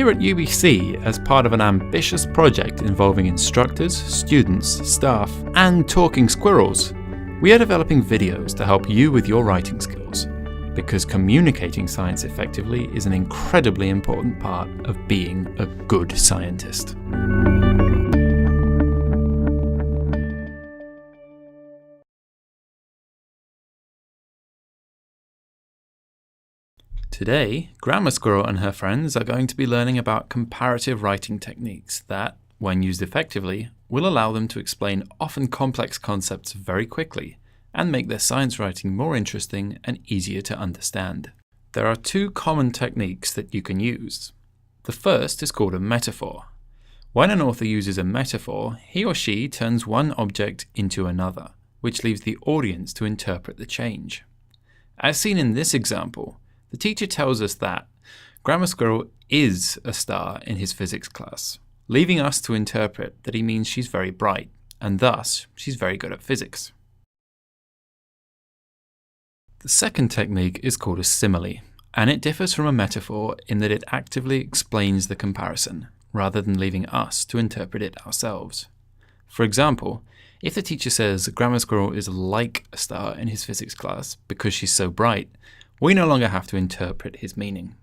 Here at UBC, as part of an ambitious project involving instructors, students, staff, and talking squirrels, we are developing videos to help you with your writing skills, because communicating science effectively is an incredibly important part of being a good scientist. Today, Grammar Squirrel and her friends are going to be learning about comparative writing techniques that, when used effectively, will allow them to explain often complex concepts very quickly and make their science writing more interesting and easier to understand. There are two common techniques that you can use. The first is called a metaphor. When an author uses a metaphor, he or she turns one object into another, which leaves the audience to interpret the change. As seen in this example, the teacher tells us that Grammar Squirrel is a star in his physics class, leaving us to interpret that he means she's very bright, and thus she's very good at physics. The second technique is called a simile, and it differs from a metaphor in that it actively explains the comparison, rather than leaving us to interpret it ourselves. For example, if the teacher says Grammar Squirrel is like a star in his physics class because she's so bright, we no longer have to interpret his meaning.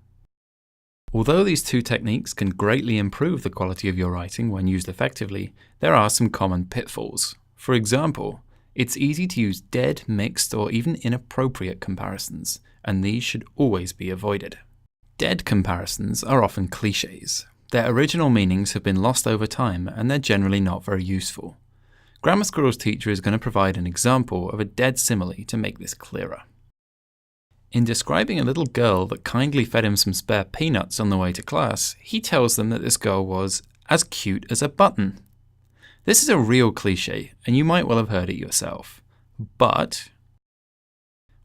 Although these two techniques can greatly improve the quality of your writing when used effectively, there are some common pitfalls. For example, it's easy to use dead, mixed, or even inappropriate comparisons, and these should always be avoided. Dead comparisons are often cliches. Their original meanings have been lost over time, and they're generally not very useful. Grammar Squirrel's teacher is going to provide an example of a dead simile to make this clearer. In describing a little girl that kindly fed him some spare peanuts on the way to class, he tells them that this girl was as cute as a button. This is a real cliché, and you might well have heard it yourself. But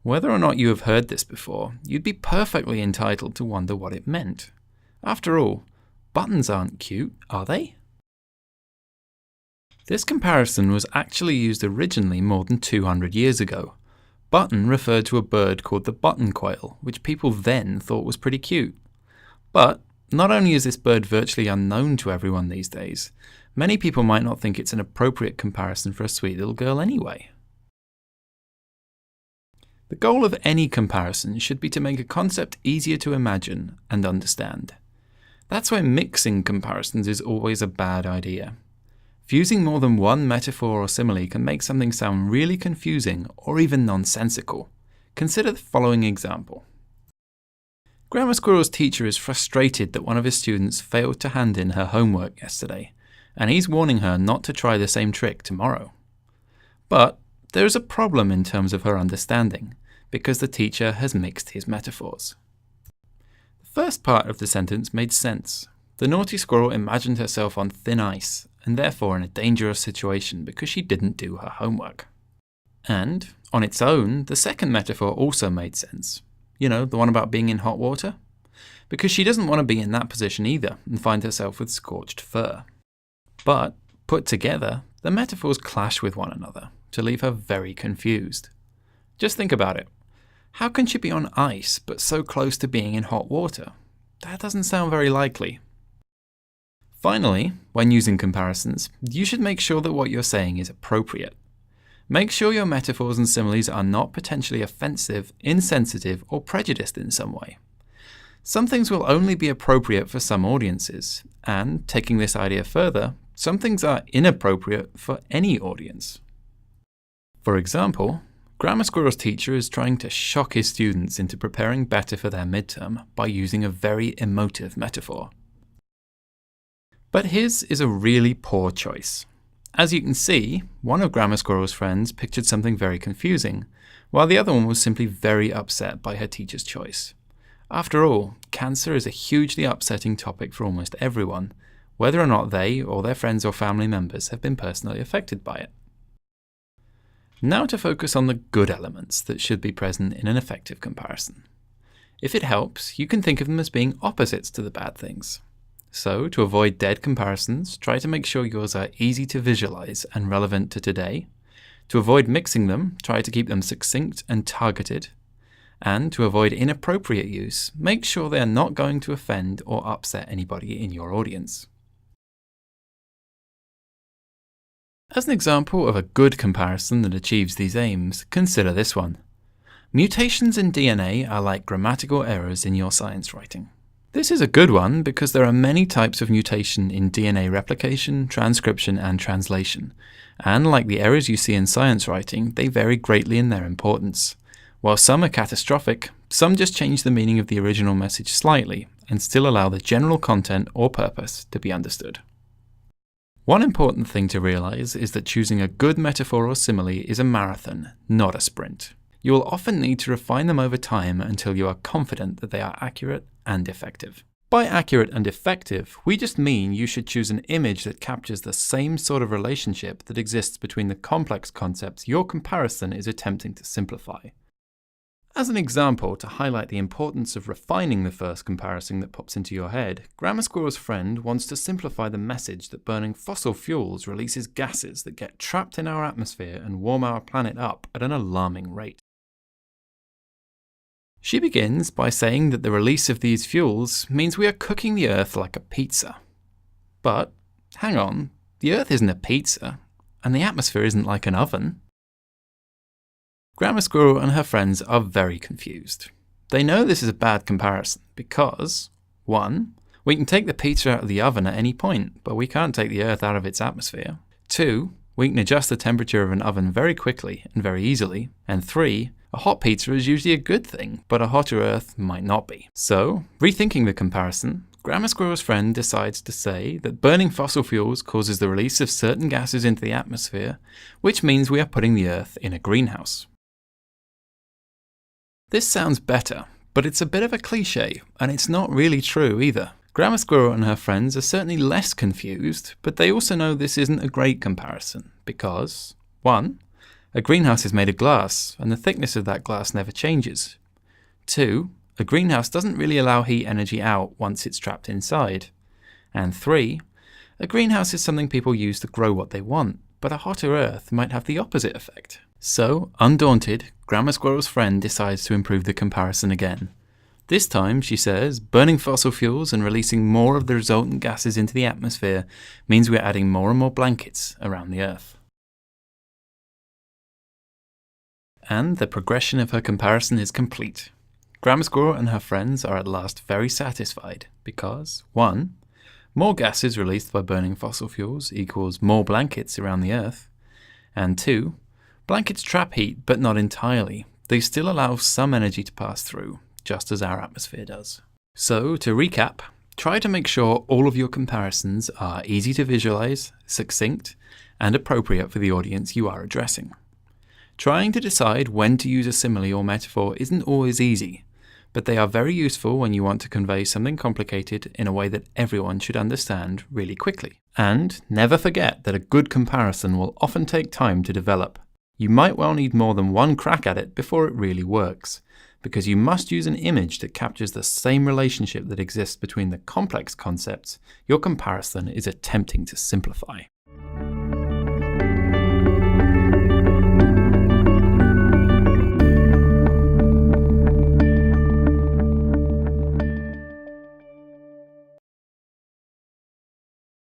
whether or not you have heard this before, you'd be perfectly entitled to wonder what it meant. After all, buttons aren't cute, are they? This comparison was actually used originally more than 200 years ago. Button referred to a bird called the button quail, which people then thought was pretty cute. But not only is this bird virtually unknown to everyone these days, many people might not think it's an appropriate comparison for a sweet little girl anyway. The goal of any comparison should be to make a concept easier to imagine and understand. That's why mixing comparisons is always a bad idea. Fusing more than one metaphor or simile can make something sound really confusing or even nonsensical. Consider the following example. Grammar Squirrel's teacher is frustrated that one of his students failed to hand in her homework yesterday, and he's warning her not to try the same trick tomorrow. But there is a problem in terms of her understanding, because the teacher has mixed his metaphors. The first part of the sentence made sense. The naughty squirrel imagined herself on thin ice, and therefore in a dangerous situation because she didn't do her homework. And, on its own, the second metaphor also made sense. You know, the one about being in hot water? Because she doesn't want to be in that position either and find herself with scorched fur. But, put together, the metaphors clash with one another to leave her very confused. Just think about it. How can she be on ice but so close to being in hot water? That doesn't sound very likely. Finally, when using comparisons, you should make sure that what you're saying is appropriate. Make sure your metaphors and similes are not potentially offensive, insensitive, or prejudiced in some way. Some things will only be appropriate for some audiences, and, taking this idea further, some things are inappropriate for any audience. For example, Grammar Squirrel's teacher is trying to shock his students into preparing better for their midterm by using a very emotive metaphor. But his is a really poor choice. As you can see, one of Grammar Squirrel's friends pictured something very confusing, while the other one was simply very upset by her teacher's choice. After all, cancer is a hugely upsetting topic for almost everyone, whether or not they or their friends or family members have been personally affected by it. Now to focus on the good elements that should be present in an effective comparison. If it helps, you can think of them as being opposites to the bad things. So, to avoid dead comparisons, try to make sure yours are easy to visualize and relevant to today. To avoid mixing them, try to keep them succinct and targeted. And to avoid inappropriate use, make sure they are not going to offend or upset anybody in your audience. As an example of a good comparison that achieves these aims, consider this one. Mutations in DNA are like grammatical errors in your science writing. This is a good one because there are many types of mutation in DNA replication, transcription, and translation. And like the errors you see in science writing, they vary greatly in their importance. While some are catastrophic, some just change the meaning of the original message slightly and still allow the general content or purpose to be understood. One important thing to realize is that choosing a good metaphor or simile is a marathon, not a sprint. You will often need to refine them over time until you are confident that they are accurate and effective. By accurate and effective, we just mean you should choose an image that captures the same sort of relationship that exists between the complex concepts your comparison is attempting to simplify. As an example, to highlight the importance of refining the first comparison that pops into your head, Grammar Squirrel's friend wants to simplify the message that burning fossil fuels releases gases that get trapped in our atmosphere and warm our planet up at an alarming rate. She begins by saying that the release of these fuels means we are cooking the Earth like a pizza. But, hang on, the Earth isn't a pizza, and the atmosphere isn't like an oven. Grammar Squirrel and her friends are very confused. They know this is a bad comparison because, 1. We can take the pizza out of the oven at any point, but we can't take the Earth out of its atmosphere. 2. We can adjust the temperature of an oven very quickly and very easily. And 3. A hot pizza is usually a good thing, but a hotter Earth might not be. So, rethinking the comparison, Grammar Squirrel's friend decides to say that burning fossil fuels causes the release of certain gases into the atmosphere, which means we are putting the Earth in a greenhouse. This sounds better, but it's a bit of a cliche, and it's not really true either. Grammar Squirrel and her friends are certainly less confused, but they also know this isn't a great comparison, because 1. A greenhouse is made of glass, and the thickness of that glass never changes. 2. A greenhouse doesn't really allow heat energy out once it's trapped inside. And 3. A greenhouse is something people use to grow what they want, but a hotter Earth might have the opposite effect. So, undaunted, Grammar Squirrel's friend decides to improve the comparison again. This time, she says, burning fossil fuels and releasing more of the resultant gases into the atmosphere means we're adding more and more blankets around the Earth. And the progression of her comparison is complete. Grammar Squirrel and her friends are at last very satisfied because, 1. More gases released by burning fossil fuels equals more blankets around the Earth, and 2. Blankets trap heat, but not entirely. They still allow some energy to pass through, just as our atmosphere does. So, to recap, try to make sure all of your comparisons are easy to visualize, succinct, and appropriate for the audience you are addressing. Trying to decide when to use a simile or metaphor isn't always easy, but they are very useful when you want to convey something complicated in a way that everyone should understand really quickly. And never forget that a good comparison will often take time to develop. You might well need more than one crack at it before it really works, because you must use an image that captures the same relationship that exists between the complex concepts your comparison is attempting to simplify.